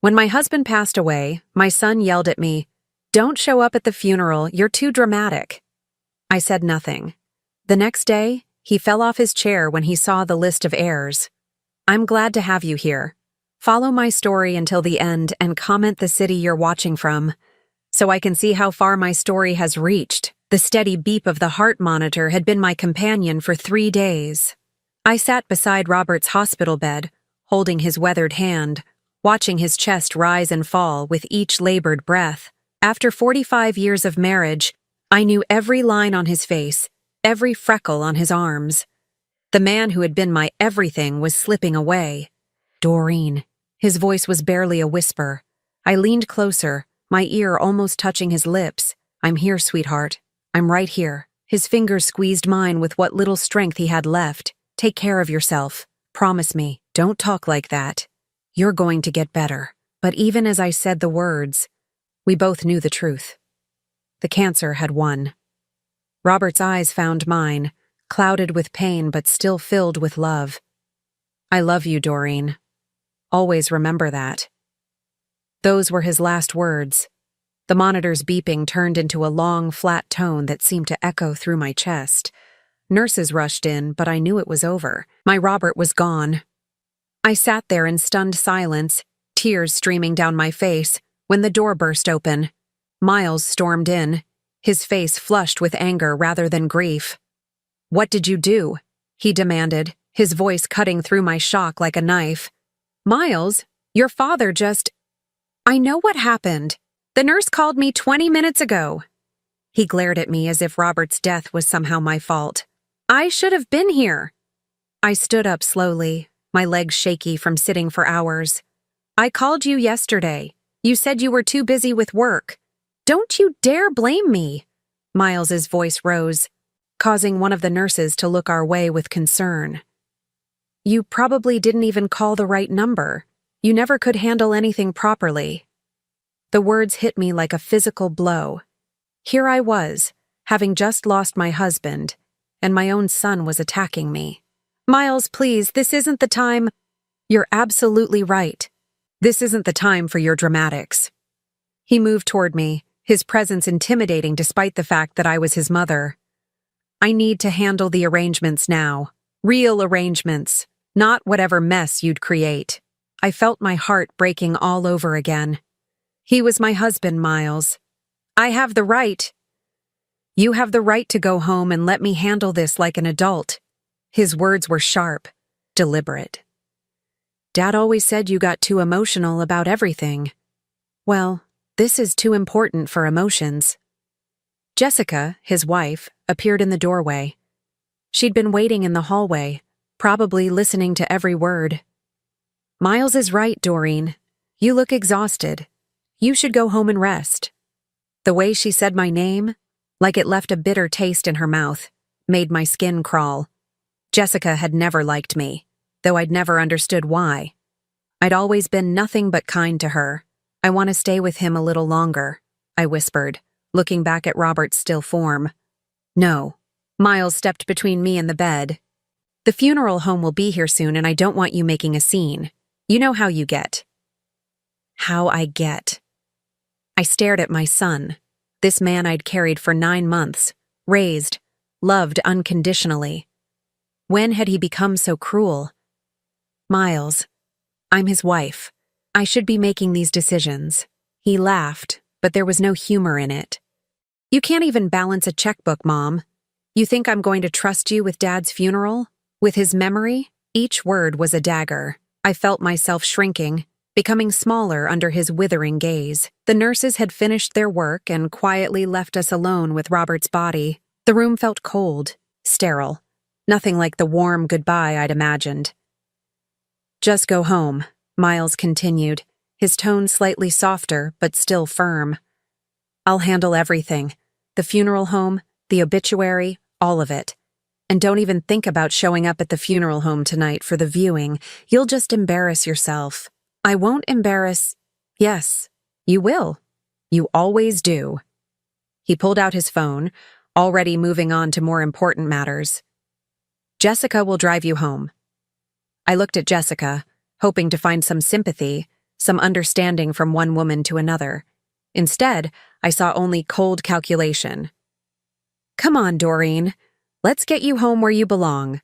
When my husband passed away, my son yelled at me, "Don't show up at the funeral, you're too dramatic." I said nothing. The next day, he fell off his chair when he saw the list of heirs. "I'm glad to have you here. Follow my story until the end and comment the city you're watching from, so I can see how far my story has reached." The steady beep of the heart monitor had been my companion for 3 days. I sat beside Robert's hospital bed, holding his weathered hand, watching his chest rise and fall with each labored breath. After 45 years of marriage, I knew every line on his face, every freckle on his arms. The man who had been my everything was slipping away. "Doreen." His voice was barely a whisper. I leaned closer, my ear almost touching his lips. "I'm here, sweetheart. I'm right here." His fingers squeezed mine with what little strength he had left. "Take care of yourself. Promise me. Don't talk like that. You're going to get better." But even as I said the words, we both knew the truth. The cancer had won. Robert's eyes found mine, clouded with pain but still filled with love. "I love you, Doreen. Always remember that." Those were his last words. The monitor's beeping turned into a long, flat tone that seemed to echo through my chest. Nurses rushed in, but I knew it was over. My Robert was gone. I sat there in stunned silence, tears streaming down my face, when the door burst open. Miles stormed in, his face flushed with anger rather than grief. "What did you do?" he demanded, his voice cutting through my shock like a knife. "Miles, your father just—" "I know what happened. The nurse called me 20 minutes ago." He glared at me as if Robert's death was somehow my fault. "I should have been here." I stood up slowly, my legs shaky from sitting for hours. "I called you yesterday. You said you were too busy with work. Don't you dare blame me." Miles's voice rose, causing one of the nurses to look our way with concern. "You probably didn't even call the right number. You never could handle anything properly." The words hit me like a physical blow. Here I was, having just lost my husband, and my own son was attacking me. "Miles, please, this isn't the time." "You're absolutely right. This isn't the time for your dramatics." He moved toward me, his presence intimidating despite the fact that I was his mother. "I need to handle the arrangements now. Real arrangements, not whatever mess you'd create." I felt my heart breaking all over again. He was my husband, Miles. I have the right. "You have the right to go home and let me handle this like an adult." His words were sharp, deliberate. "Dad always said you got too emotional about everything." Well, this is too important for emotions. Jessica, his wife, appeared in the doorway. She'd been waiting in the hallway, probably listening to every word. "Miles is right, Doreen. You look exhausted. You should go home and rest." The way she said my name, like it left a bitter taste in her mouth, made my skin crawl. Jessica had never liked me, though I'd never understood why. I'd always been nothing but kind to her. "I want to stay with him a little longer," I whispered, looking back at Robert's still form. "No." Miles stepped between me and the bed. "The funeral home will be here soon and I don't want you making a scene. You know how you get." How I get. I stared at my son, this man I'd carried for 9 months, raised, loved unconditionally. When had he become so cruel? "Miles, I'm his wife. I should be making these decisions." He laughed, but there was no humor in it. "You can't even balance a checkbook, Mom. You think I'm going to trust you with Dad's funeral? With his memory?" Each word was a dagger. I felt myself shrinking, becoming smaller under his withering gaze. The nurses had finished their work and quietly left us alone with Robert's body. The room felt cold, sterile, nothing like the warm goodbye I'd imagined. "Just go home," Miles continued, his tone slightly softer but still firm. "I'll handle everything. The funeral home, the obituary, all of it. And don't even think about showing up at the funeral home tonight for the viewing. You'll just embarrass yourself." "I won't embarrass—" "Yes, you will. You always do." He pulled out his phone, already moving on to more important matters. "Jessica will drive you home." I looked at Jessica, hoping to find some sympathy, some understanding from one woman to another. Instead, I saw only cold calculation. "Come on, Doreen. Let's get you home where you belong."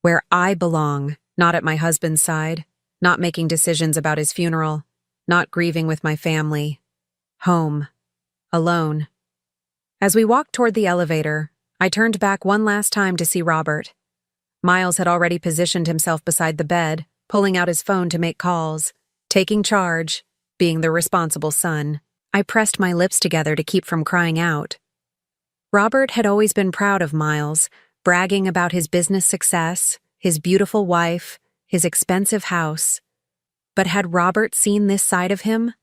Where I belong, not at my husband's side, not making decisions about his funeral, not grieving with my family. Home. Alone. As we walked toward the elevator, I turned back one last time to see Robert. Miles had already positioned himself beside the bed, pulling out his phone to make calls, taking charge, being the responsible son. I pressed my lips together to keep from crying out. Robert had always been proud of Miles, bragging about his business success, his beautiful wife, his expensive house. But had Robert seen this side of him?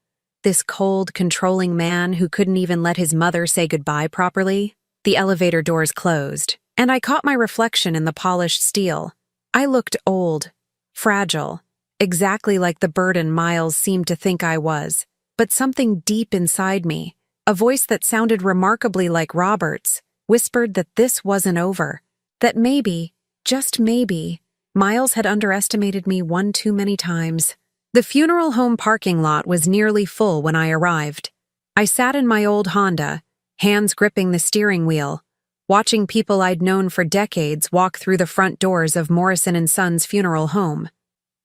This cold, controlling man who couldn't even let his mother say goodbye properly? The elevator doors closed, and I caught my reflection in the polished steel. I looked old, fragile, exactly like the burden Miles seemed to think I was. But something deep inside me, a voice that sounded remarkably like Robert's, whispered that this wasn't over. That maybe, just maybe, Miles had underestimated me one too many times. The funeral home parking lot was nearly full when I arrived. I sat in my old Honda, hands gripping the steering wheel, watching people I'd known for decades walk through the front doors of Morrison & Sons funeral home.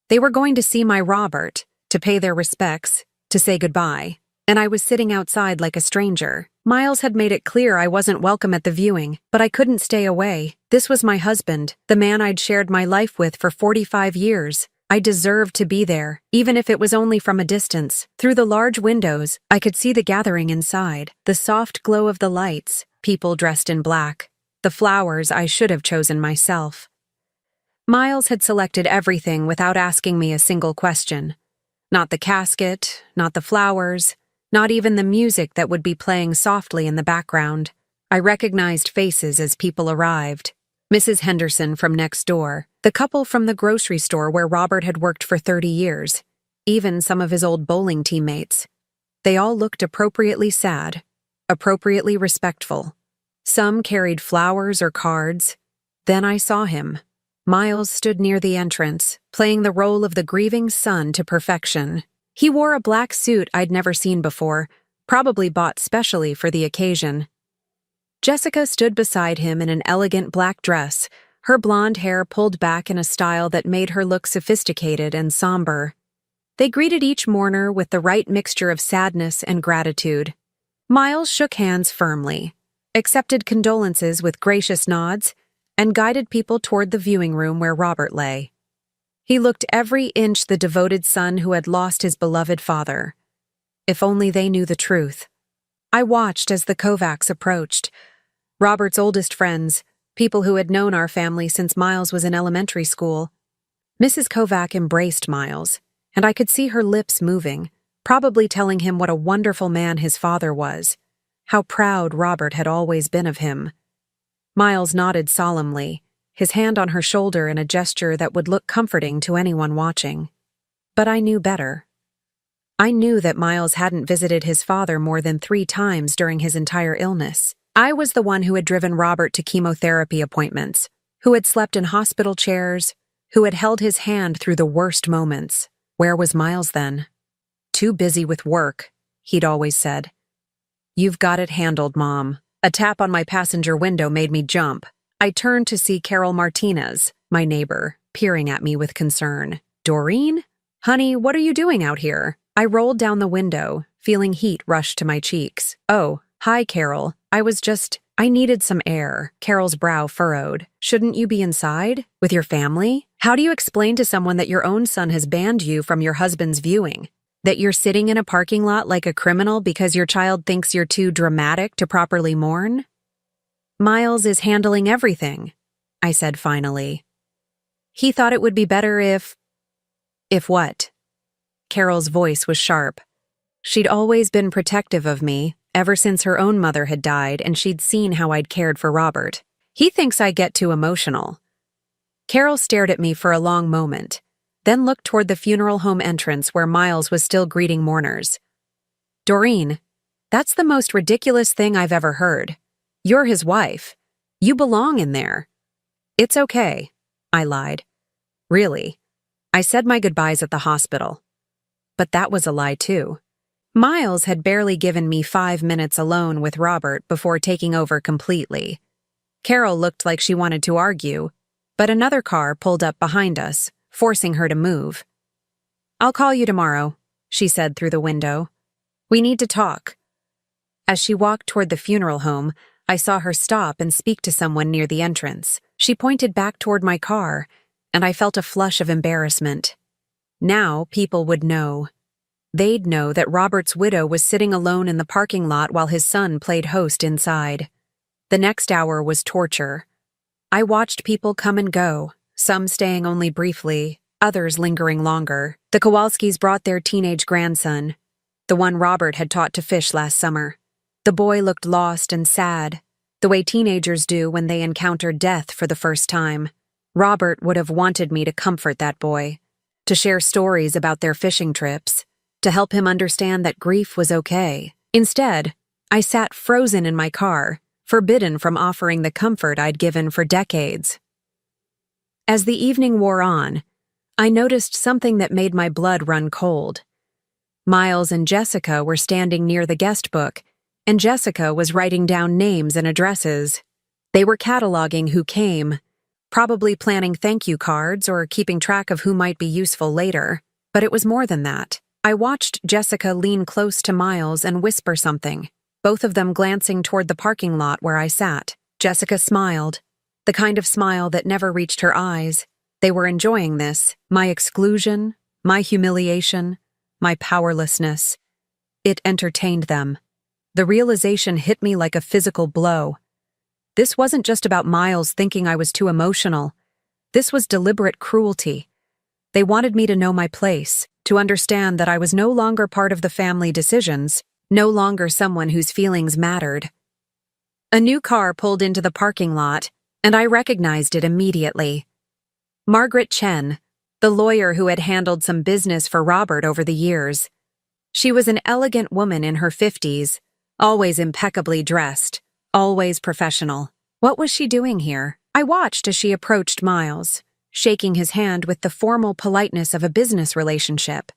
They were going to see my Robert, to pay their respects, to say goodbye, and I was sitting outside like a stranger. Miles had made it clear I wasn't welcome at the viewing, but I couldn't stay away. This was my husband, the man I'd shared my life with for 45 years. I deserved to be there, even if it was only from a distance. Through the large windows, I could see the gathering inside, the soft glow of the lights, people dressed in black, the flowers I should have chosen myself. Miles had selected everything without asking me a single question. Not the casket, not the flowers, not even the music that would be playing softly in the background. I recognized faces as people arrived. Mrs. Henderson from next door, the couple from the grocery store where Robert had worked for 30 years, even some of his old bowling teammates. They all looked appropriately sad, appropriately respectful. Some carried flowers or cards. Then I saw him. Miles stood near the entrance, playing the role of the grieving son to perfection. He wore a black suit I'd never seen before, probably bought specially for the occasion. Jessica stood beside him in an elegant black dress, her blonde hair pulled back in a style that made her look sophisticated and somber. They greeted each mourner with the right mixture of sadness and gratitude. Miles shook hands firmly, accepted condolences with gracious nods, and guided people toward the viewing room where Robert lay. He looked every inch the devoted son who had lost his beloved father. If only they knew the truth. I watched as the Kovacs approached. Robert's oldest friends, people who had known our family since Miles was in elementary school. Mrs. Kovac embraced Miles, and I could see her lips moving, probably telling him what a wonderful man his father was, how proud Robert had always been of him. Miles nodded solemnly, his hand on her shoulder in a gesture that would look comforting to anyone watching. But I knew better. I knew that Miles hadn't visited his father more than 3 times during his entire illness. I was the one who had driven Robert to chemotherapy appointments, who had slept in hospital chairs, who had held his hand through the worst moments. Where was Miles then? Too busy with work, he'd always said. "You've got it handled, Mom." A tap on my passenger window made me jump. I turned to see Carol Martinez, my neighbor, peering at me with concern. "Doreen? Honey, what are you doing out here?" I rolled down the window, feeling heat rush to my cheeks. "Oh, hi, Carol. I needed some air." Carol's brow furrowed. "Shouldn't you be inside? With your family? How do you explain to someone that your own son has banned you from your husband's viewing? That you're sitting in a parking lot like a criminal because your child thinks you're too dramatic to properly mourn?" "Miles is handling everything," I said finally. "He thought it would be better if..." "If what?" Carol's voice was sharp. She'd always been protective of me, ever since her own mother had died and she'd seen how I'd cared for Robert. "He thinks I get too emotional." Carol stared at me for a long moment, then looked toward the funeral home entrance where Miles was still greeting mourners. "Doreen, that's the most ridiculous thing I've ever heard. You're his wife. You belong in there." "It's okay," I lied. "Really. I said my goodbyes at the hospital." but that was a lie too. Miles had barely given me 5 minutes alone with Robert before taking over completely. Carol looked like she wanted to argue, but another car pulled up behind us, forcing her to move. "I'll call you tomorrow," she said through the window. "We need to talk." As she walked toward the funeral home, I saw her stop and speak to someone near the entrance. She pointed back toward my car, and I felt a flush of embarrassment. Now people would know. They'd know that Robert's widow was sitting alone in the parking lot while his son played host inside. The next hour was torture. I watched people come and go, some staying only briefly, others lingering longer. The Kowalskis brought their teenage grandson, the one Robert had taught to fish last summer. The boy looked lost and sad, the way teenagers do when they encounter death for the first time. Robert would have wanted me to comfort that boy, to share stories about their fishing trips, to help him understand that grief was okay. Instead, I sat frozen in my car, forbidden from offering the comfort I'd given for decades. As the evening wore on, I noticed something that made my blood run cold. Miles and Jessica were standing near the guest book, and Jessica was writing down names and addresses. They were cataloging who came, probably planning thank you cards or keeping track of who might be useful later. But it was more than that. I watched Jessica lean close to Miles and whisper something, both of them glancing toward the parking lot where I sat. Jessica smiled, the kind of smile that never reached her eyes. They were enjoying this, my exclusion, my humiliation, my powerlessness. It entertained them. The realization hit me like a physical blow. This wasn't just about Miles thinking I was too emotional. This was deliberate cruelty. They wanted me to know my place, to understand that I was no longer part of the family decisions, no longer someone whose feelings mattered. A new car pulled into the parking lot, and I recognized it immediately. Margaret Chen, the lawyer who had handled some business for Robert over the years. She was an elegant woman in her 50s, always impeccably dressed, always professional. What was she doing here? I watched as she approached Miles, shaking his hand with the formal politeness of a business relationship.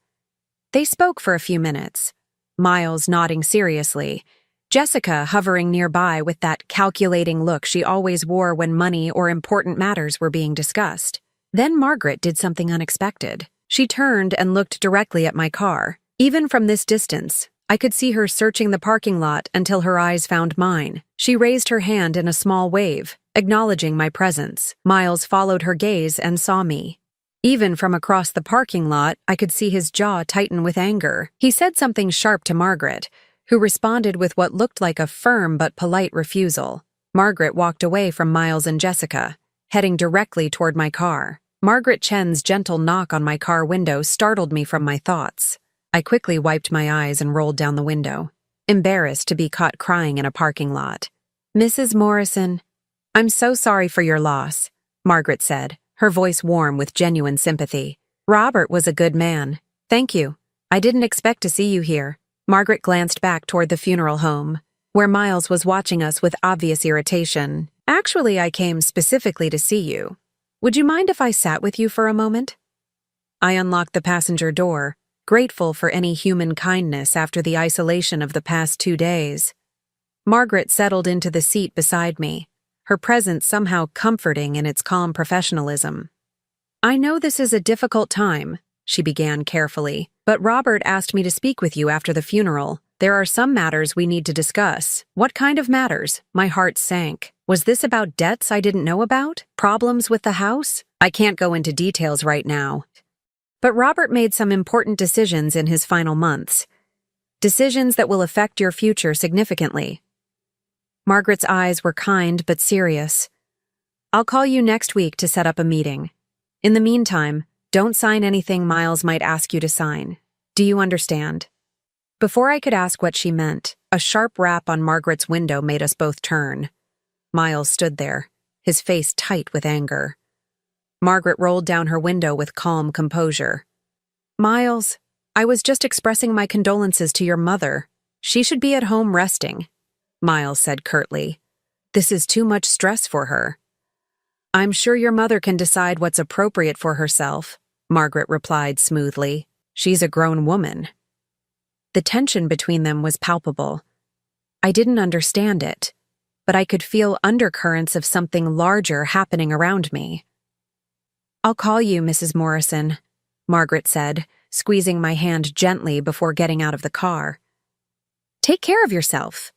They spoke for a few minutes, Miles nodding seriously, Jessica hovering nearby with that calculating look she always wore when money or important matters were being discussed. Then Margaret did something unexpected. She turned and looked directly at my car. Even from this distance, I could see her searching the parking lot until her eyes found mine. She raised her hand in a small wave, acknowledging my presence. Miles followed her gaze and saw me. Even from across the parking lot, I could see his jaw tighten with anger. He said something sharp to Margaret, who responded with what looked like a firm but polite refusal. Margaret walked away from Miles and Jessica, heading directly toward my car. Margaret Chen's gentle knock on my car window startled me from my thoughts. I quickly wiped my eyes and rolled down the window, embarrassed to be caught crying in a parking lot. "Mrs. Morrison, I'm so sorry for your loss," Margaret said, her voice warm with genuine sympathy. "Robert was a good man. Thank you. I didn't expect to see you here." Margaret glanced back toward the funeral home, where Miles was watching us with obvious irritation. "Actually, I came specifically to see you. Would you mind if I sat with you for a moment?" I unlocked the passenger door, grateful for any human kindness after the isolation of the past 2 days. Margaret settled into the seat beside me, her presence somehow comforting in its calm professionalism. "I know this is a difficult time," she began carefully, "but Robert asked me to speak with you after the funeral. There are some matters we need to discuss." "What kind of matters?" My heart sank. Was this about debts I didn't know about? Problems with the house? I can't go into details right now. But Robert made some important decisions in his final months. Decisions that will affect your future significantly. Margaret's eyes were kind but serious. "I'll call you next week to set up a meeting. In the meantime, don't sign anything Miles might ask you to sign. Do you understand?" Before I could ask what she meant, a sharp rap on Margaret's window made us both turn. Miles stood there, his face tight with anger. Margaret rolled down her window with calm composure. "Miles, I was just expressing my condolences to your mother. She should be at home resting," Miles said curtly. "This is too much stress for her." "I'm sure your mother can decide what's appropriate for herself," Margaret replied smoothly. She's a grown woman. The tension between them was palpable. I didn't understand it, but I could feel undercurrents of something larger happening around me. "I'll call you, Mrs. Morrison," Margaret said, squeezing my hand gently before getting out of the car. "Take care of yourself."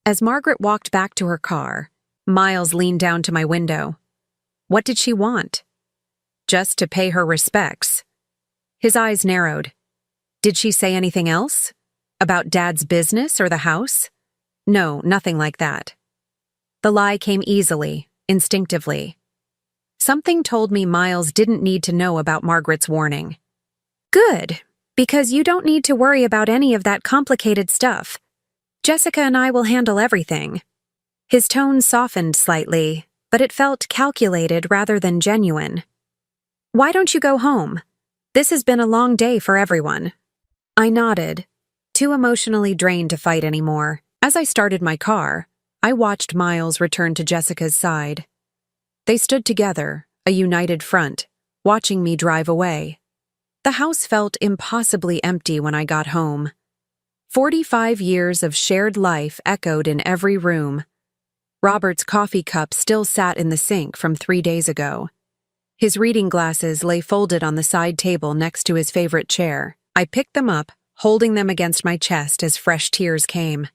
As Margaret walked back to her car, Miles leaned down to my window. What did she want? Just to pay her respects. His eyes narrowed. Did she say anything else? About Dad's business or the house? No, nothing like that. The lie came easily, instinctively. Something told me Miles didn't need to know about Margaret's warning. "Good, because you don't need to worry about any of that complicated stuff. Jessica and I will handle everything." His tone softened slightly, but it felt calculated rather than genuine. "Why don't you go home? This has been a long day for everyone." I nodded, too emotionally drained to fight anymore. As I started my car, I watched Miles return to Jessica's side. They stood together, a united front, watching me drive away. The house felt impossibly empty when I got home. 45 years of shared life echoed in every room. Robert's coffee cup still sat in the sink from 3 days ago. His reading glasses lay folded on the side table next to his favorite chair. I picked them up, holding them against my chest as fresh tears came.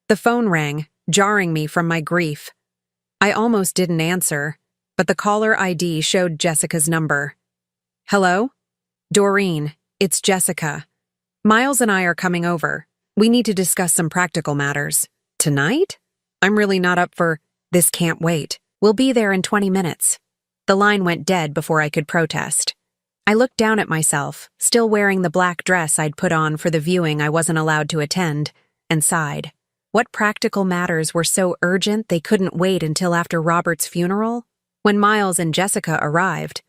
The phone rang, jarring me from my grief. I almost didn't answer, but the caller ID showed Jessica's number. "Hello? Doreen, it's Jessica. Miles and I are coming over. We need to discuss some practical matters." "Tonight? I'm really not up for this. Can't wait. We'll be there in 20 minutes. The line went dead before I could protest. I looked down at myself, still wearing the black dress I'd put on for the viewing I wasn't allowed to attend, and sighed. What practical matters were so urgent they couldn't wait until after Robert's funeral? When Miles and Jessica arrived,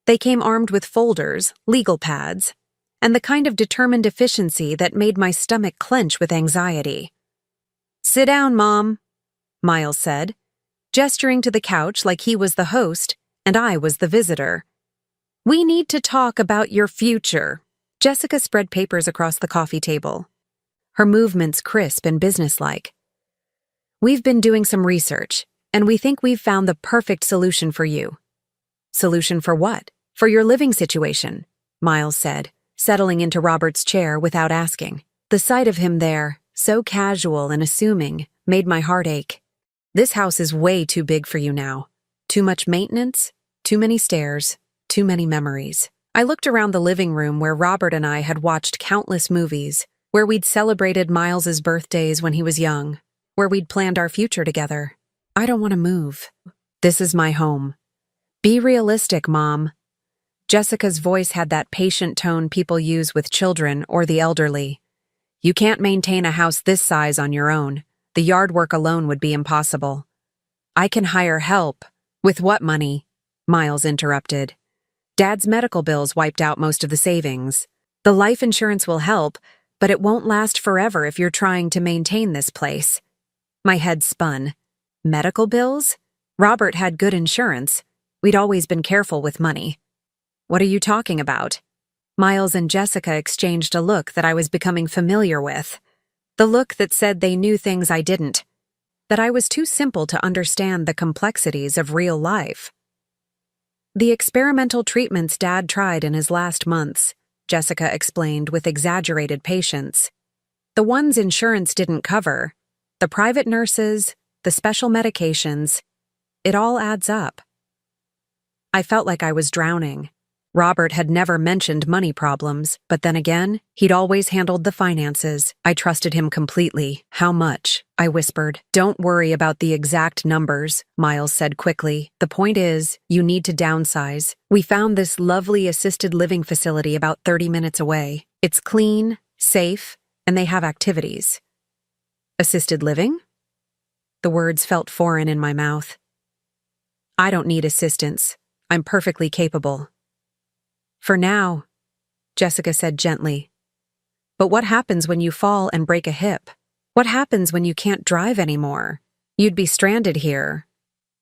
they came armed with folders, legal pads, and the kind of determined efficiency that made my stomach clench with anxiety. "Sit down, Mom," Miles said, gesturing to the couch like he was the host and I was the visitor. "We need to talk about your future." Jessica spread papers across the coffee table, her movements crisp and businesslike. "We've been doing some research, and we think we've found the perfect solution for you." "Solution for what?" "For your living situation," Miles said, settling into Robert's chair without asking. The sight of him there, so casual and assuming, made my heart ache. "This house is way too big for you now. Too much maintenance, too many stairs, too many memories." I looked around the living room where Robert and I had watched countless movies, where we'd celebrated Miles's birthdays when he was young, where we'd planned our future together. "I don't want to move. This is my home." "Be realistic, Mom." Jessica's voice had that patient tone people use with children or the elderly. "You can't maintain a house this size on your own. The yard work alone would be impossible." "I can hire help." "With what money?" Miles interrupted. "Dad's medical bills wiped out most of the savings. The life insurance will help, but it won't last forever if you're trying to maintain this place." My head spun. Medical bills? Robert had good insurance. We'd always been careful with money. "What are you talking about?" Miles and Jessica exchanged a look that I was becoming familiar with. The look that said they knew things I didn't. That I was too simple to understand the complexities of real life. "The experimental treatments Dad tried in his last months," Jessica explained with exaggerated patience. "The ones insurance didn't cover. The private nurses, the special medications. It all adds up." I felt like I was drowning. Robert had never mentioned money problems, but then again, he'd always handled the finances. I trusted him completely. "How much?" I whispered. "Don't worry about the exact numbers," Miles said quickly. "The point is, you need to downsize. We found this lovely assisted living facility about 30 minutes away. It's clean, safe, and they have activities." "Assisted living?" The words felt foreign in my mouth. "I don't need assistance. I'm perfectly capable." "For now," Jessica said gently. "But what happens when you fall and break a hip? What happens when you can't drive anymore? You'd be stranded here."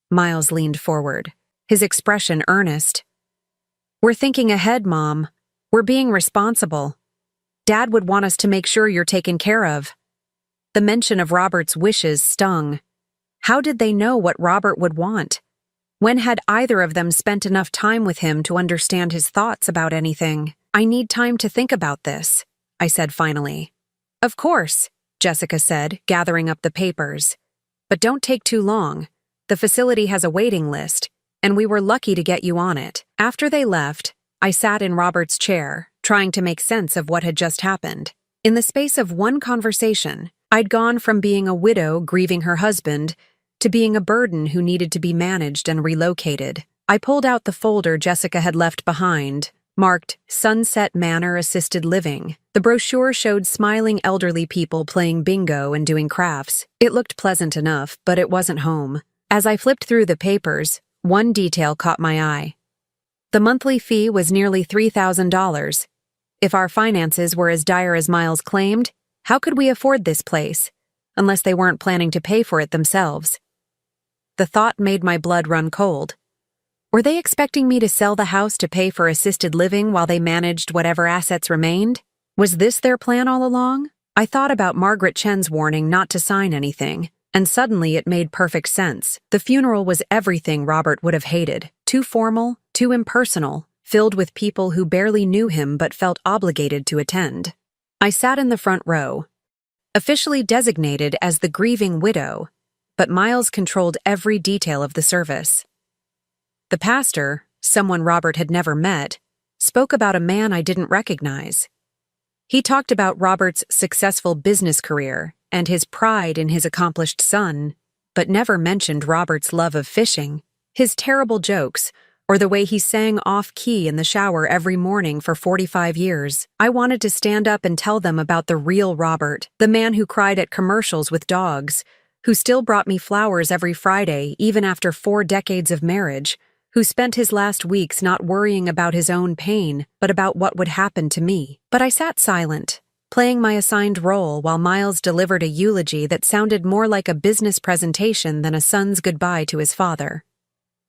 Miles leaned forward, his expression earnest. "We're thinking ahead, Mom. We're being responsible. Dad would want us to make sure you're taken care of. The mention of Robert's wishes stung. How did they know what Robert would want? When had either of them spent enough time with him to understand his thoughts about anything? I need time to think about this, I said finally. Of course, Jessica said, gathering up the papers. But don't take too long. The facility has a waiting list, and we were lucky to get you on it. After they left, I sat in Robert's chair, trying to make sense of what had just happened. In the space of one conversation, I'd gone from being a widow grieving her husband to being a burden who needed to be managed and relocated. I pulled out the folder Jessica had left behind, marked Sunset Manor Assisted Living. The brochure showed smiling elderly people playing bingo and doing crafts. It looked pleasant enough, but it wasn't home. As I flipped through the papers, one detail caught my eye. The monthly fee was nearly $3,000. If our finances were as dire as Miles claimed, how could we afford this place? Unless they weren't planning to pay for it themselves. The thought made my blood run cold. Were they expecting me to sell the house to pay for assisted living while they managed whatever assets remained? Was this their plan all along? I thought about Margaret Chen's warning not to sign anything, and suddenly it made perfect sense. The funeral was everything Robert would have hated. Too formal, too impersonal, filled with people who barely knew him but felt obligated to attend. I sat in the front row, officially designated as the grieving widow, but Miles controlled every detail of the service. The pastor, someone Robert had never met, spoke about a man I didn't recognize. He talked about Robert's successful business career and his pride in his accomplished son, but never mentioned Robert's love of fishing, his terrible jokes, or the way he sang off-key in the shower every morning for 45 years. I wanted to stand up and tell them about the real Robert, the man who cried at commercials with dogs, who still brought me flowers every Friday even after 4 decades of marriage, who spent his last weeks not worrying about his own pain, but about what would happen to me. But I sat silent, playing my assigned role while Miles delivered a eulogy that sounded more like a business presentation than a son's goodbye to his father.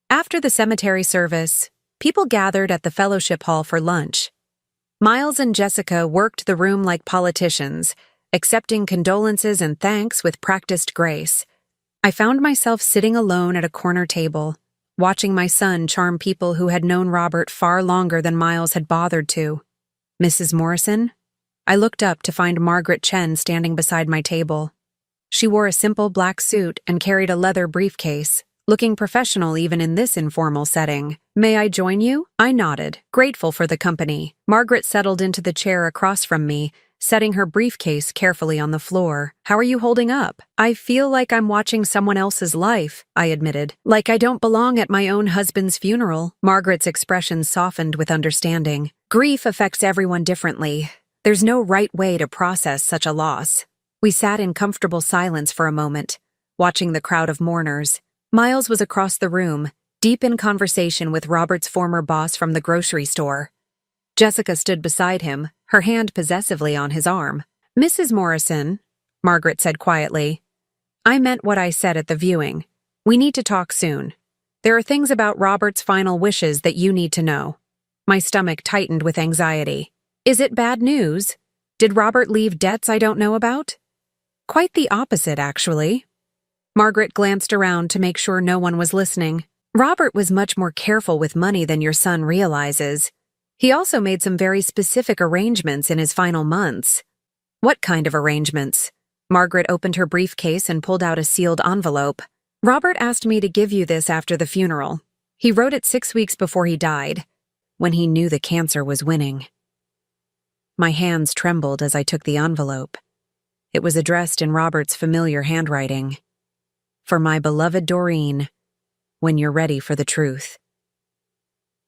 After the cemetery service, people gathered at the fellowship hall for lunch. Miles and Jessica worked the room like politicians, accepting condolences and thanks with practiced grace. I found myself sitting alone at a corner table, watching my son charm people who had known Robert far longer than Miles had bothered to. Mrs. Morrison? I looked up to find Margaret Chen standing beside my table. She wore a simple black suit and carried a leather briefcase, looking professional even in this informal setting. May I join you? I nodded, grateful for the company. Margaret settled into the chair across from me, setting her briefcase carefully on the floor. How are you holding up? I feel like I'm watching someone else's life, I admitted. Like I don't belong at my own husband's funeral. Margaret's expression softened with understanding. Grief affects everyone differently. There's no right way to process such a loss. We sat in comfortable silence for a moment, watching the crowd of mourners. Miles was across the room, deep in conversation with Robert's former boss from the grocery store. Jessica stood beside him, her hand possessively on his arm. Mrs. Morrison, Margaret said quietly, I meant what I said at the viewing. We need to talk soon. There are things about Robert's final wishes that you need to know. My stomach tightened with anxiety. Is it bad news? Did Robert leave debts I don't know about? Quite the opposite, actually. Margaret glanced around to make sure no one was listening. Robert was much more careful with money than your son realizes. He also made some very specific arrangements in his final months. What kind of arrangements? Margaret opened her briefcase and pulled out a sealed envelope. Robert asked me to give you this after the funeral. He wrote it 6 weeks before he died, when he knew the cancer was winning. My hands trembled as I took the envelope. It was addressed in Robert's familiar handwriting. For my beloved Doreen, when you're ready for the truth.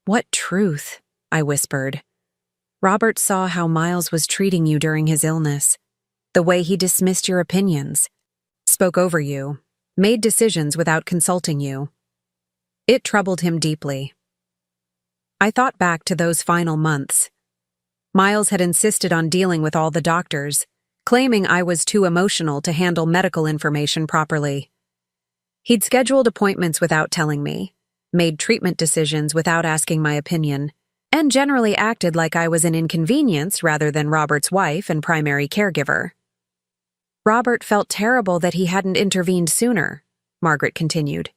What truth? I whispered. Robert saw how Miles was treating you during his illness, the way he dismissed your opinions, spoke over you, made decisions without consulting you. It troubled him deeply. I thought back to those final months. Miles had insisted on dealing with all the doctors, claiming I was too emotional to handle medical information properly. He'd scheduled appointments without telling me, made treatment decisions without asking my opinion, and generally acted like I was an inconvenience rather than Robert's wife and primary caregiver. Robert felt terrible that he hadn't intervened sooner, Margaret continued.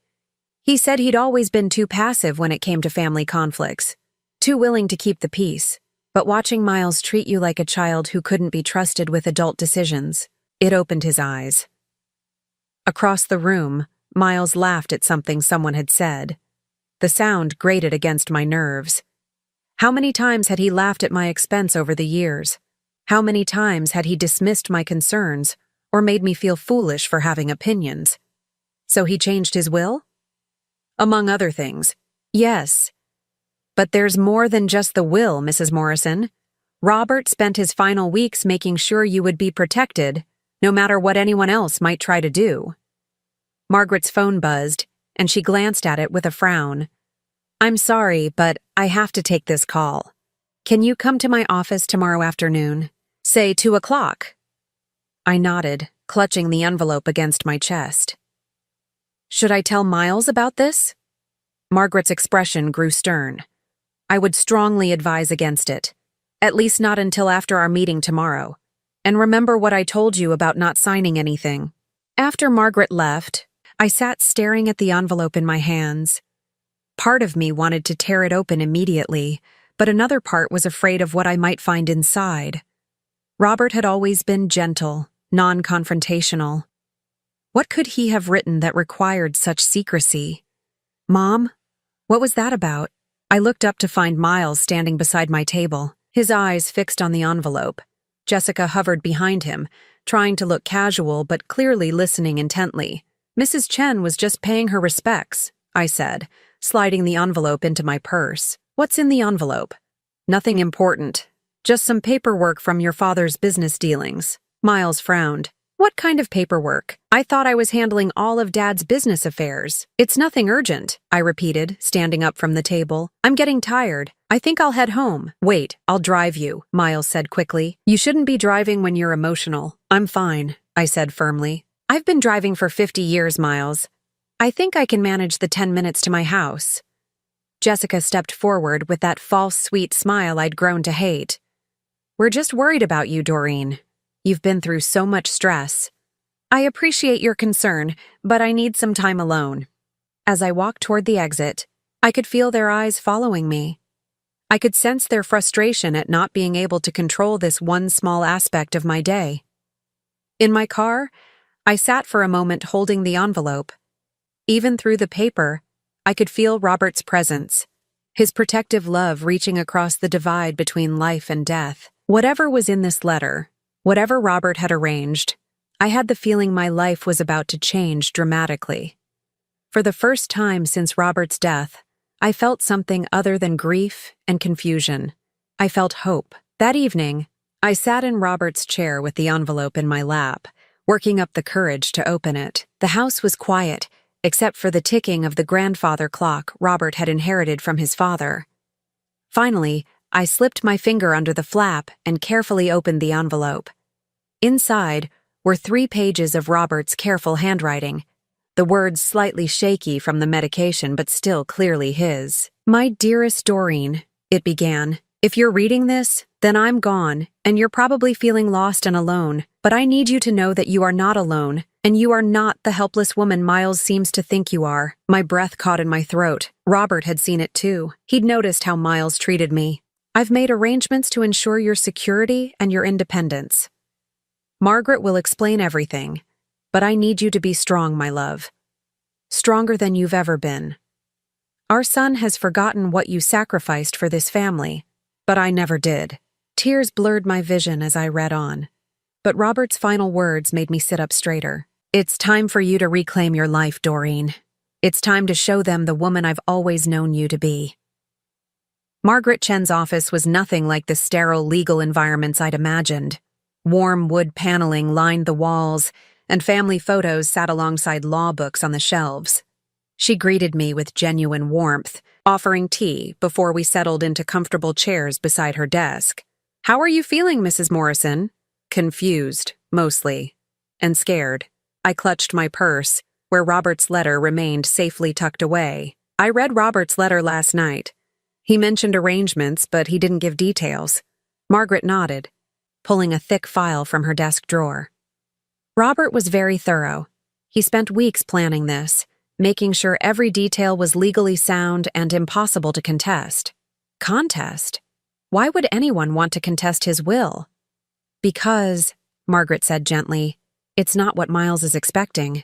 He said he'd always been too passive when it came to family conflicts, too willing to keep the peace, but watching Miles treat you like a child who couldn't be trusted with adult decisions, it opened his eyes. Across the room, Miles laughed at something someone had said. The sound grated against my nerves. How many times had he laughed at my expense over the years? How many times had he dismissed my concerns or made me feel foolish for having opinions? So he changed his will? Among other things, yes. But there's more than just the will, Mrs. Morrison. Robert spent his final weeks making sure you would be protected, no matter what anyone else might try to do. Margaret's phone buzzed, and she glanced at it with a frown. I'm sorry, but I have to take this call. Can you come to my office tomorrow afternoon? Say 2 o'clock. I nodded, clutching the envelope against my chest. Should I tell Miles about this? Margaret's expression grew stern. I would strongly advise against it, at least not until after our meeting tomorrow. And remember what I told you about not signing anything. After Margaret left, I sat staring at the envelope in my hands. Part of me wanted to tear it open immediately, but another part was afraid of what I might find inside. Robert had always been gentle, non-confrontational. What could he have written that required such secrecy? Mom? What was that about? I looked up to find Miles standing beside my table, his eyes fixed on the envelope. Jessica hovered behind him, trying to look casual but clearly listening intently. Mrs. Chen was just paying her respects, I said, sliding the envelope into my purse. What's in the envelope? Nothing important. Just some paperwork from your father's business dealings. Miles frowned. What kind of paperwork? I thought I was handling all of Dad's business affairs. It's nothing urgent, I repeated, standing up from the table. I'm getting tired. I think I'll head home. Wait, I'll drive you, Miles said quickly. You shouldn't be driving when you're emotional. I'm fine, I said firmly. I've been driving for 50 years, Miles. I think I can manage the 10 minutes to my house. Jessica stepped forward with that false sweet smile I'd grown to hate. We're just worried about you, Doreen. You've been through so much stress. I appreciate your concern, but I need some time alone. As I walked toward the exit, I could feel their eyes following me. I could sense their frustration at not being able to control this one small aspect of my day. In my car, I sat for a moment holding the envelope. Even through the paper, I could feel Robert's presence, his protective love reaching across the divide between life and death. Whatever was in this letter, whatever Robert had arranged, I had the feeling my life was about to change dramatically. For the first time since Robert's death, I felt something other than grief and confusion. I felt hope. That evening, I sat in Robert's chair with the envelope in my lap, working up the courage to open it. The house was quiet, except for the ticking of the grandfather clock Robert had inherited from his father. Finally, I slipped my finger under the flap and carefully opened the envelope. Inside were 3 pages of Robert's careful handwriting, the words slightly shaky from the medication but still clearly his. My dearest Doreen, it began. If you're reading this, then I'm gone, and you're probably feeling lost and alone, but I need you to know that you are not alone, and you are not the helpless woman Miles seems to think you are. My breath caught in my throat. Robert had seen it too. He'd noticed how Miles treated me. I've made arrangements to ensure your security and your independence. Margaret will explain everything, but I need you to be strong, my love. Stronger than you've ever been. Our son has forgotten what you sacrificed for this family, but I never did. Tears blurred my vision as I read on, but Robert's final words made me sit up straighter. It's time for you to reclaim your life, Doreen. It's time to show them the woman I've always known you to be. Margaret Chen's office was nothing like the sterile legal environments I'd imagined. Warm wood paneling lined the walls, and family photos sat alongside law books on the shelves. She greeted me with genuine warmth, offering tea before we settled into comfortable chairs beside her desk. How are you feeling, Mrs. Morrison? Confused, mostly, and scared. I clutched my purse, where Robert's letter remained safely tucked away. I read Robert's letter last night. He mentioned arrangements, but he didn't give details. Margaret nodded, pulling a thick file from her desk drawer. Robert was very thorough. He spent weeks planning this, making sure every detail was legally sound and impossible to contest. Contest? Why would anyone want to contest his will? Because, Margaret said gently, it's not what Miles is expecting.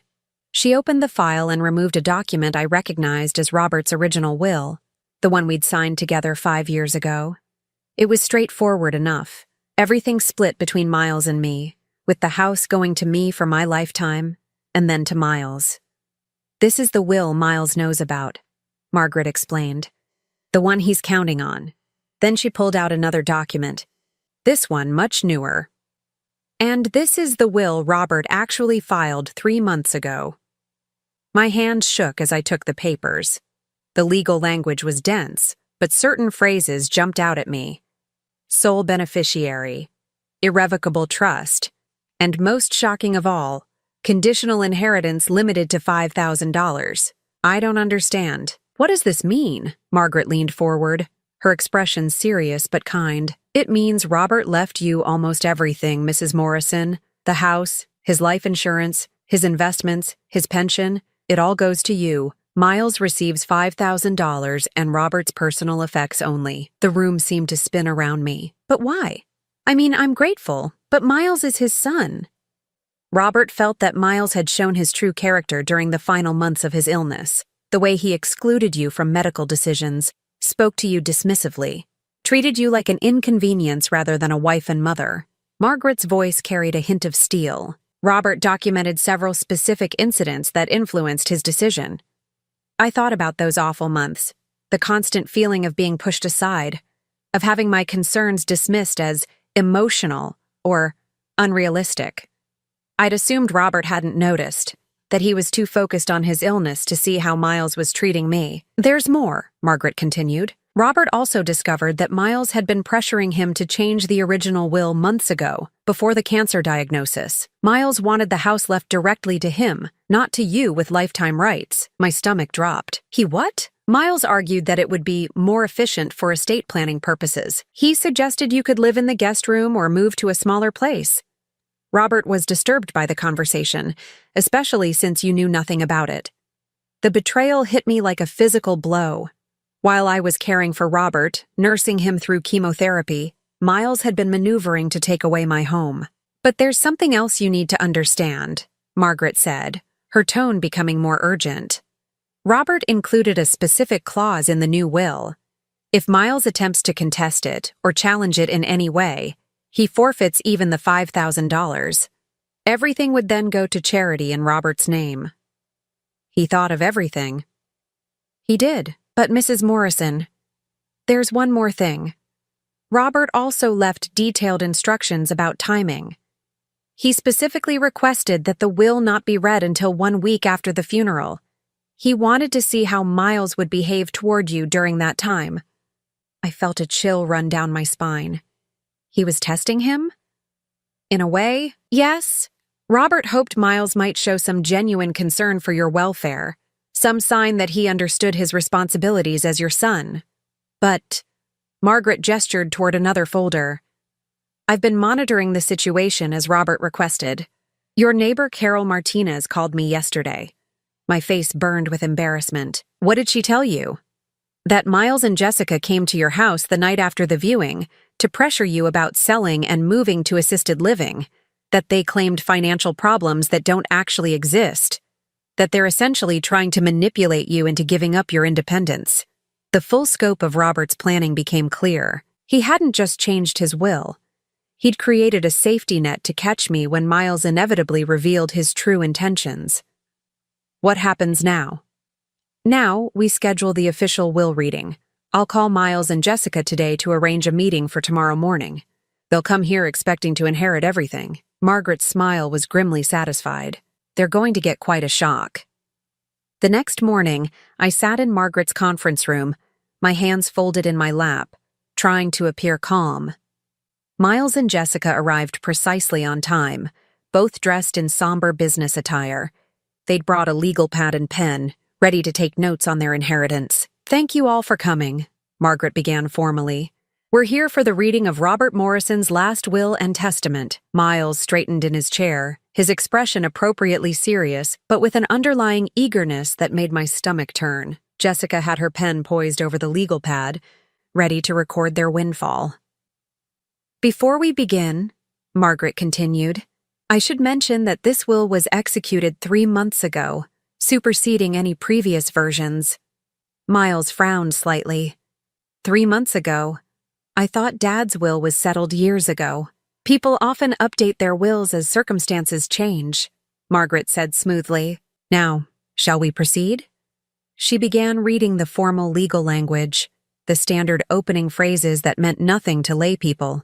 She opened the file and removed a document I recognized as Robert's original will, the one we'd signed together 5 years ago. It was straightforward enough. Everything split between Miles and me, with the house going to me for my lifetime, and then to Miles. This is the will Miles knows about, Margaret explained. The one he's counting on. Then she pulled out another document. This one much newer. And this is the will Robert actually filed 3 months ago. My hand shook as I took the papers. The legal language was dense, but certain phrases jumped out at me. Sole beneficiary, irrevocable trust, and most shocking of all, conditional inheritance limited to $5,000. I don't understand. What does this mean? Margaret leaned forward, her expression serious but kind. It means Robert left you almost everything, Mrs. Morrison. The house, his life insurance, his investments, his pension. It all goes to you. Miles receives $5,000 and Robert's personal effects only. The room seemed to spin around me. But why? I mean, I'm grateful, but Miles is his son. Robert felt that Miles had shown his true character during the final months of his illness. The way he excluded you from medical decisions, spoke to you dismissively, treated you like an inconvenience rather than a wife and mother. Margaret's voice carried a hint of steel. Robert documented several specific incidents that influenced his decision. I thought about those awful months, the constant feeling of being pushed aside, of having my concerns dismissed as emotional or unrealistic. I'd assumed Robert hadn't noticed, that he was too focused on his illness to see how Miles was treating me. There's more, Margaret continued. Robert also discovered that Miles had been pressuring him to change the original will months ago, before the cancer diagnosis. Miles wanted the house left directly to him, not to you with lifetime rights. My stomach dropped. He what? Miles argued that it would be more efficient for estate planning purposes. He suggested you could live in the guest room or move to a smaller place. Robert was disturbed by the conversation, especially since you knew nothing about it. The betrayal hit me like a physical blow. While I was caring for Robert, nursing him through chemotherapy, Miles had been maneuvering to take away my home. But there's something else you need to understand, Margaret said, her tone becoming more urgent. Robert included a specific clause in the new will. If Miles attempts to contest it or challenge it in any way, he forfeits even the $5,000. Everything would then go to charity in Robert's name. He thought of everything. He did. But Mrs. Morrison, there's one more thing. Robert also left detailed instructions about timing. He specifically requested that the will not be read until 1 week after the funeral. He wanted to see how Miles would behave toward you during that time. I felt a chill run down my spine. He was testing him? In a way, yes. Robert hoped Miles might show some genuine concern for your welfare. Some sign that he understood his responsibilities as your son. But, Margaret gestured toward another folder. I've been monitoring the situation as Robert requested. Your neighbor Carol Martinez called me yesterday. My face burned with embarrassment. What did she tell you? That Miles and Jessica came to your house the night after the viewing to pressure you about selling and moving to assisted living, that they claimed financial problems that don't actually exist. That they're essentially trying to manipulate you into giving up your independence. The full scope of Robert's planning became clear. He hadn't just changed his will. He'd created a safety net to catch me when Miles inevitably revealed his true intentions. What happens now? Now, we schedule the official will reading. I'll call Miles and Jessica today to arrange a meeting for tomorrow morning. They'll come here expecting to inherit everything. Margaret's smile was grimly satisfied. They're going to get quite a shock. The next morning, I sat in Margaret's conference room, my hands folded in my lap, trying to appear calm. Miles and Jessica arrived precisely on time, both dressed in somber business attire. They'd brought a legal pad and pen, ready to take notes on their inheritance. Thank you all for coming, Margaret began formally. "We're here for the reading of Robert Morrison's last will and testament." Miles straightened in his chair, his expression appropriately serious, but with an underlying eagerness that made my stomach turn. Jessica had her pen poised over the legal pad, ready to record their windfall. "Before we begin," Margaret continued, "I should mention that this will was executed 3 months ago, superseding any previous versions." Miles frowned slightly. 3 months ago? I thought Dad's will was settled years ago. "People often update their wills as circumstances change," Margaret said smoothly. "Now, shall we proceed?" She began reading the formal legal language, the standard opening phrases that meant nothing to laypeople.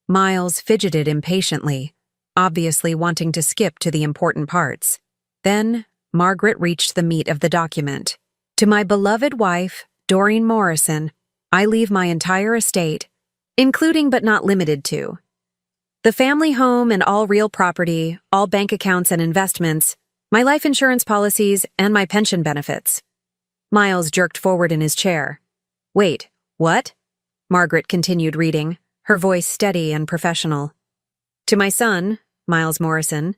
Miles fidgeted impatiently, obviously wanting to skip to the important parts. Then, Margaret reached the meat of the document. "To my beloved wife, Doreen Morrison, I leave my entire estate, including but not limited to the family home and all real property, all bank accounts and investments, my life insurance policies, and my pension benefits." Miles jerked forward in his chair. "Wait, what?" Margaret continued reading, her voice steady and professional. "To my son, Miles Morrison,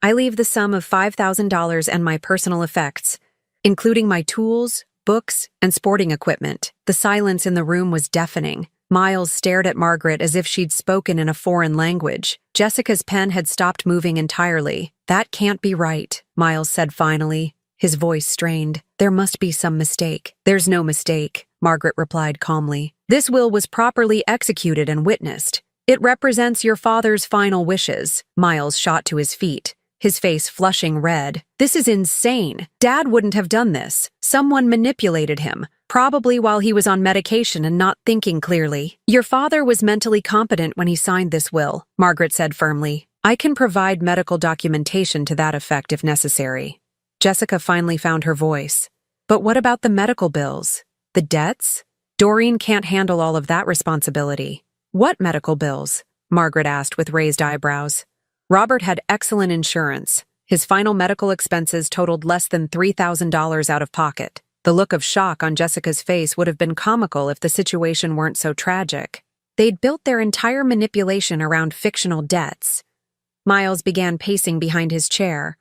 I leave the sum of $5,000 and my personal effects, including my tools, books, and sporting equipment." The silence in the room was deafening. Miles stared at Margaret as if she'd spoken in a foreign language. Jessica's pen had stopped moving entirely. "That can't be right," Miles said finally, his voice strained. "There must be some mistake." "There's no mistake," Margaret replied calmly. "This will was properly executed and witnessed. It represents your father's final wishes." Miles shot to his feet, his face flushing red. "This is insane. Dad wouldn't have done this. Someone manipulated him, probably while he was on medication and not thinking clearly. Your father was mentally competent when he signed this will," Margaret said firmly. "I can provide medical documentation to that effect if necessary." Jessica finally found her voice. "But what about the medical bills? The debts? Doreen can't handle all of that responsibility." "What medical bills?" Margaret asked with raised eyebrows. Robert had excellent insurance. His final medical expenses totaled less than $3,000 out of pocket. The look of shock on Jessica's face would have been comical if the situation weren't so tragic. They'd built their entire manipulation around fictional debts. Miles began pacing behind his chair.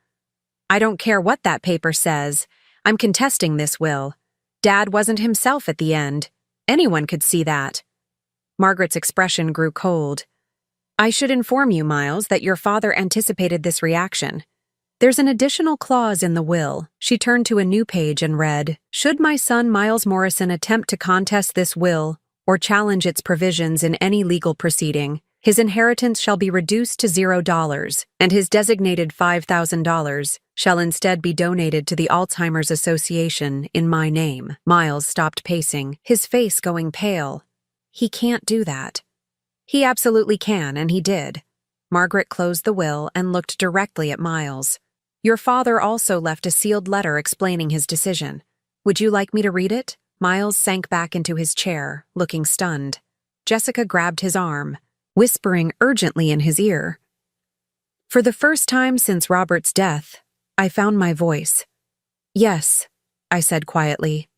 "I don't care what that paper says. I'm contesting this will. Dad wasn't himself at the end. Anyone could see that." Margaret's expression grew cold. "I should inform you, Miles, that your father anticipated this reaction. There's an additional clause in the will." She turned to a new page and read, "Should my son Miles Morrison attempt to contest this will or challenge its provisions in any legal proceeding, his inheritance shall be reduced to $0, and his designated $5,000 shall instead be donated to the Alzheimer's Association in my name." Miles stopped pacing, his face going pale. "He can't do that." "He absolutely can, and he did." Margaret closed the will and looked directly at Miles. "Your father also left a sealed letter explaining his decision. Would you like me to read it?" Miles sank back into his chair, looking stunned. Jessica grabbed his arm, whispering urgently in his ear. "For the first time since Robert's death, I found my voice." "Yes," I said quietly.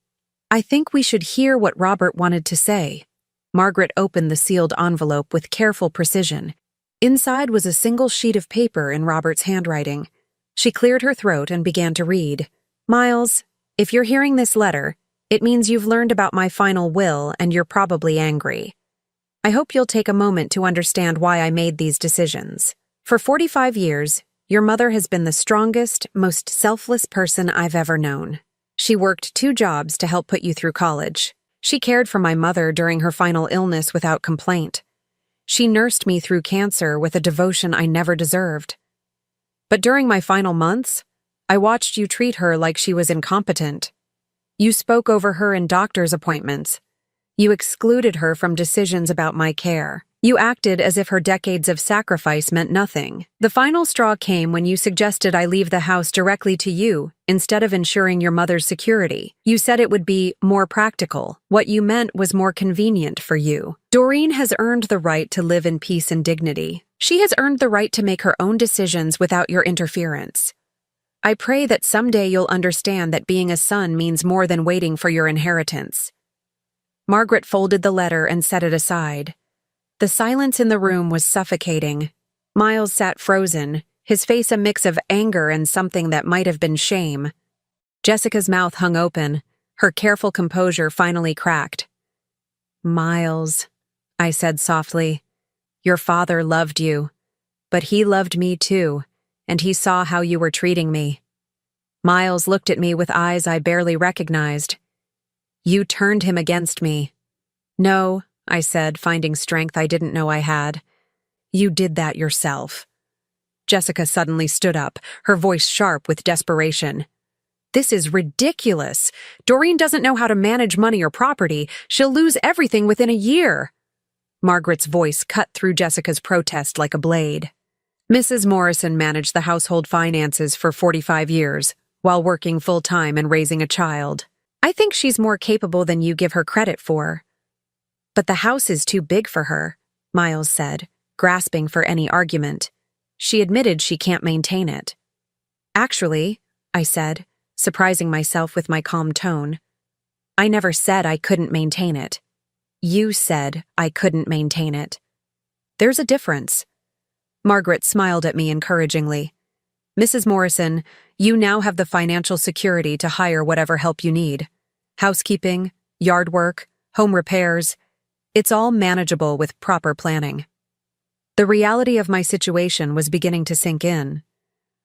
"I think we should hear what Robert wanted to say." Margaret opened the sealed envelope with careful precision. Inside was a single sheet of paper in Robert's handwriting. She cleared her throat and began to read. "Miles, if you're hearing this letter, it means you've learned about my final will and you're probably angry. I hope you'll take a moment to understand why I made these decisions. For 45 years, your mother has been the strongest, most selfless person I've ever known. She worked 2 jobs to help put you through college. She cared for my mother during her final illness without complaint. She nursed me through cancer with a devotion I never deserved. But during my final months, I watched you treat her like she was incompetent. You spoke over her in doctor's appointments. You excluded her from decisions about my care. You acted as if her decades of sacrifice meant nothing. The final straw came when you suggested I leave the house directly to you instead of ensuring your mother's security. You said it would be more practical. What you meant was more convenient for you. Doreen has earned the right to live in peace and dignity. She has earned the right to make her own decisions without your interference. I pray that someday you'll understand that being a son means more than waiting for your inheritance." Margaret folded the letter and set it aside. The silence in the room was suffocating. Miles sat frozen, his face a mix of anger and something that might have been shame. Jessica's mouth hung open, her careful composure finally cracked. "Miles," I said softly, "your father loved you, but he loved me too, and he saw how you were treating me." Miles looked at me with eyes I barely recognized. "You turned him against me." "No," I said, finding strength I didn't know I had. "You did that yourself." Jessica suddenly stood up, her voice sharp with desperation. "This is ridiculous. Doreen doesn't know how to manage money or property. She'll lose everything within a year." Margaret's voice cut through Jessica's protest like a blade. "Mrs. Morrison managed the household finances for 45 years, while working full-time and raising a child. I think she's more capable than you give her credit for." "But the house is too big for her," Miles said, grasping for any argument. "She admitted she can't maintain it." "Actually," I said, surprising myself with my calm tone, "I never said I couldn't maintain it. You said I couldn't maintain it. There's a difference." Margaret smiled at me encouragingly. "Mrs. Morrison, you now have the financial security to hire whatever help you need. Housekeeping, yard work, home repairs. It's all manageable with proper planning." The reality of my situation was beginning to sink in.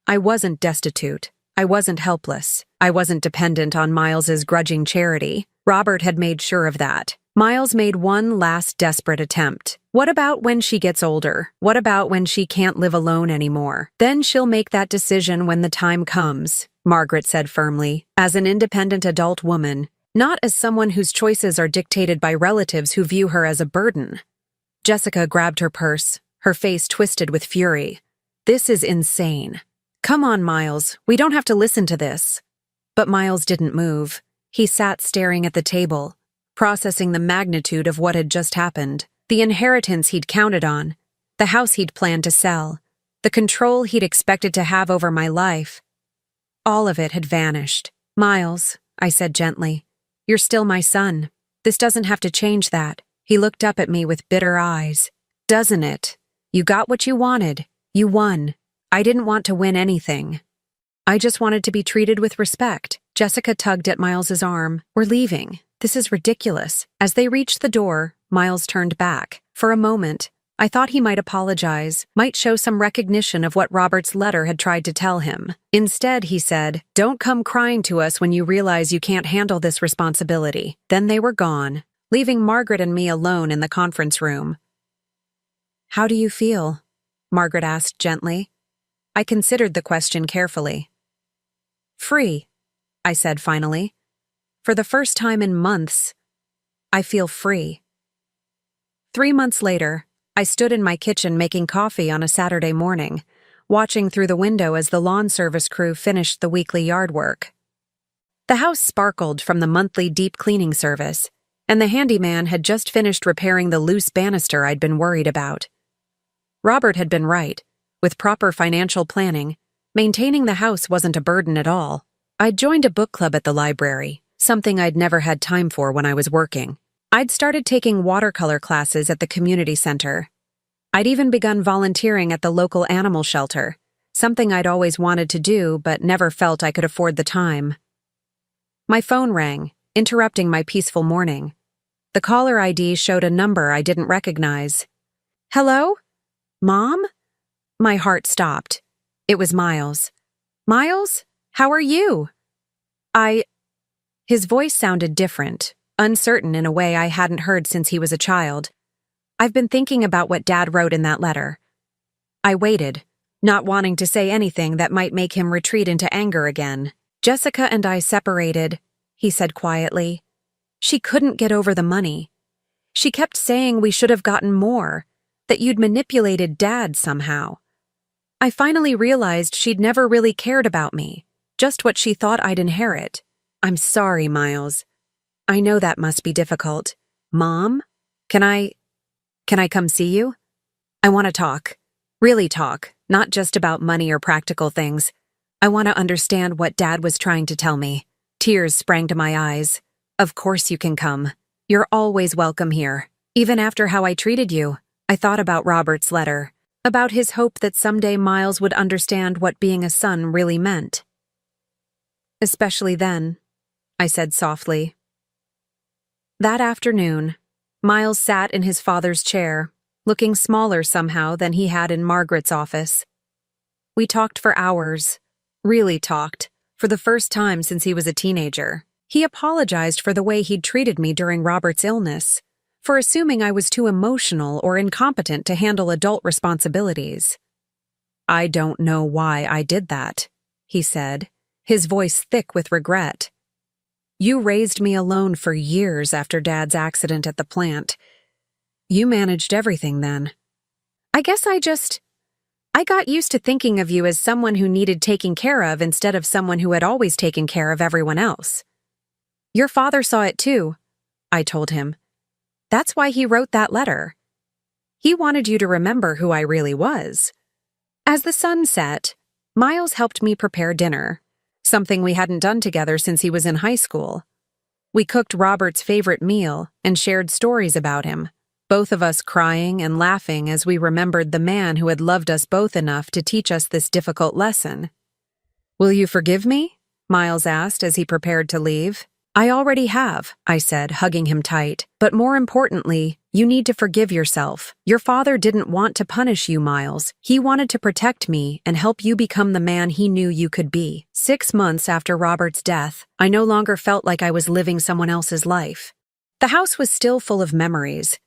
I wasn't destitute. I wasn't helpless. I wasn't dependent on Miles's grudging charity. Robert had made sure of that. Miles made one last desperate attempt. "What about when she gets older? What about when she can't live alone anymore? Then she'll make that decision when the time comes," Margaret said firmly, "as an independent adult woman, not as someone whose choices are dictated by relatives who view her as a burden." Jessica grabbed her purse, her face twisted with fury. "This is insane. Come on, Miles, we don't have to listen to this." But Miles didn't move. He sat staring at the table, processing the magnitude of what had just happened. The inheritance he'd counted on, the house he'd planned to sell, the control he'd expected to have over my life. All of it had vanished. "Miles," I said gently, "you're still my son. This doesn't have to change that." He looked up at me with bitter eyes. "Doesn't it? You got what you wanted. You won. I didn't want to win anything. I just wanted to be treated with respect." Jessica tugged at Miles's arm. "We're leaving. This is ridiculous." As they reached the door, Miles turned back. For a moment, I thought he might apologize, might show some recognition of what Robert's letter had tried to tell him. Instead, he said, "Don't come crying to us when you realize you can't handle this responsibility." Then they were gone, leaving Margaret and me alone in the conference room. "How do you feel?" Margaret asked gently. I considered the question carefully. "Free," I said finally. "For the first time in months, I feel free." 3 months later, I stood in my kitchen making coffee on a Saturday morning, watching through the window as the lawn service crew finished the weekly yard work. The house sparkled from the monthly deep cleaning service, and the handyman had just finished repairing the loose banister I'd been worried about. Robert had been right. With proper financial planning, maintaining the house wasn't a burden at all. I'd joined a book club at the library, something I'd never had time for when I was working. I'd started taking watercolor classes at the community center. I'd even begun volunteering at the local animal shelter, something I'd always wanted to do but never felt I could afford the time. My phone rang, interrupting my peaceful morning. The caller ID showed a number I didn't recognize. "Hello? Mom?" My heart stopped. It was Miles. "Miles? How are you?" His voice sounded different, uncertain in a way I hadn't heard since he was a child. "I've been thinking about what Dad wrote in that letter." I waited, not wanting to say anything that might make him retreat into anger again. "Jessica and I separated," he said quietly. "She couldn't get over the money. She kept saying we should have gotten more, that you'd manipulated Dad somehow. I finally realized she'd never really cared about me, just what she thought I'd inherit. I'm sorry, Miles. I know that must be difficult. Mom, can I come see you? I want to talk. Really talk, not just about money or practical things. I want to understand what Dad was trying to tell me." Tears sprang to my eyes. "Of course you can come. You're always welcome here. Even after how I treated you, I thought about Robert's letter, about his hope that someday Miles would understand what being a son really meant. Especially then, I said softly. That afternoon, Miles sat in his father's chair, looking smaller somehow than he had in Margaret's office. We talked for hours, really talked, for the first time since he was a teenager. He apologized for the way he'd treated me during Robert's illness, for assuming I was too emotional or incompetent to handle adult responsibilities. I don't know why I did that, he said, his voice thick with regret. You raised me alone for years after Dad's accident at the plant. You managed everything then. I guess I got used to thinking of you as someone who needed taking care of instead of someone who had always taken care of everyone else. Your father saw it too, I told him. That's why he wrote that letter. He wanted you to remember who I really was. As the sun set, Miles helped me prepare dinner, something we hadn't done together since he was in high school. We cooked Robert's favorite meal and shared stories about him, both of us crying and laughing as we remembered the man who had loved us both enough to teach us this difficult lesson. Will you forgive me? Miles asked as he prepared to leave. I already have, I said, hugging him tight. But more importantly, you need to forgive yourself. Your father didn't want to punish you, Miles. He wanted to protect me and help you become the man he knew you could be. 6 months after Robert's death, I no longer felt like I was living someone else's life. The house was still full of memories,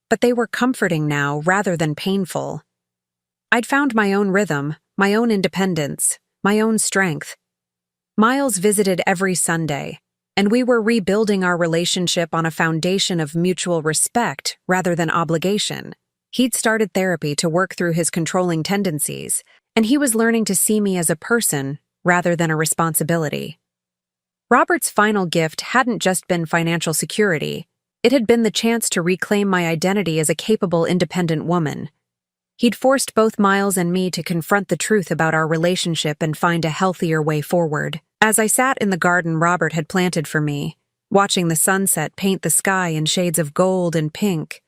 but they were comforting now rather than painful. I'd found my own rhythm, my own independence, my own strength. Miles visited every Sunday, and we were rebuilding our relationship on a foundation of mutual respect rather than obligation. He'd started therapy to work through his controlling tendencies, and he was learning to see me as a person rather than a responsibility. Robert's final gift hadn't just been financial security. It had been the chance to reclaim my identity as a capable, independent woman. He'd forced both Miles and me to confront the truth about our relationship and find a healthier way forward. As I sat in the garden Robert had planted for me, watching the sunset paint the sky in shades of gold and pink,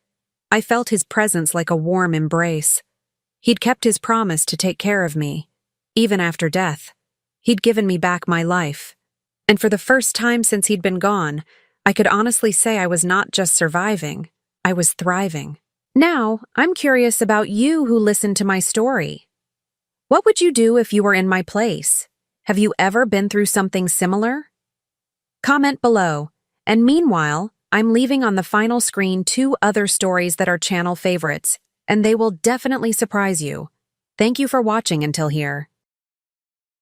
I felt his presence like a warm embrace. He'd kept his promise to take care of me. Even after death, he'd given me back my life. And for the first time since he'd been gone, I could honestly say I was not just surviving, I was thriving. Now, I'm curious about you who listened to my story. What would you do if you were in my place? Have you ever been through something similar? Comment below. And meanwhile, I'm leaving on the final screen 2 other stories that are channel favorites, and they will definitely surprise you. Thank you for watching until here.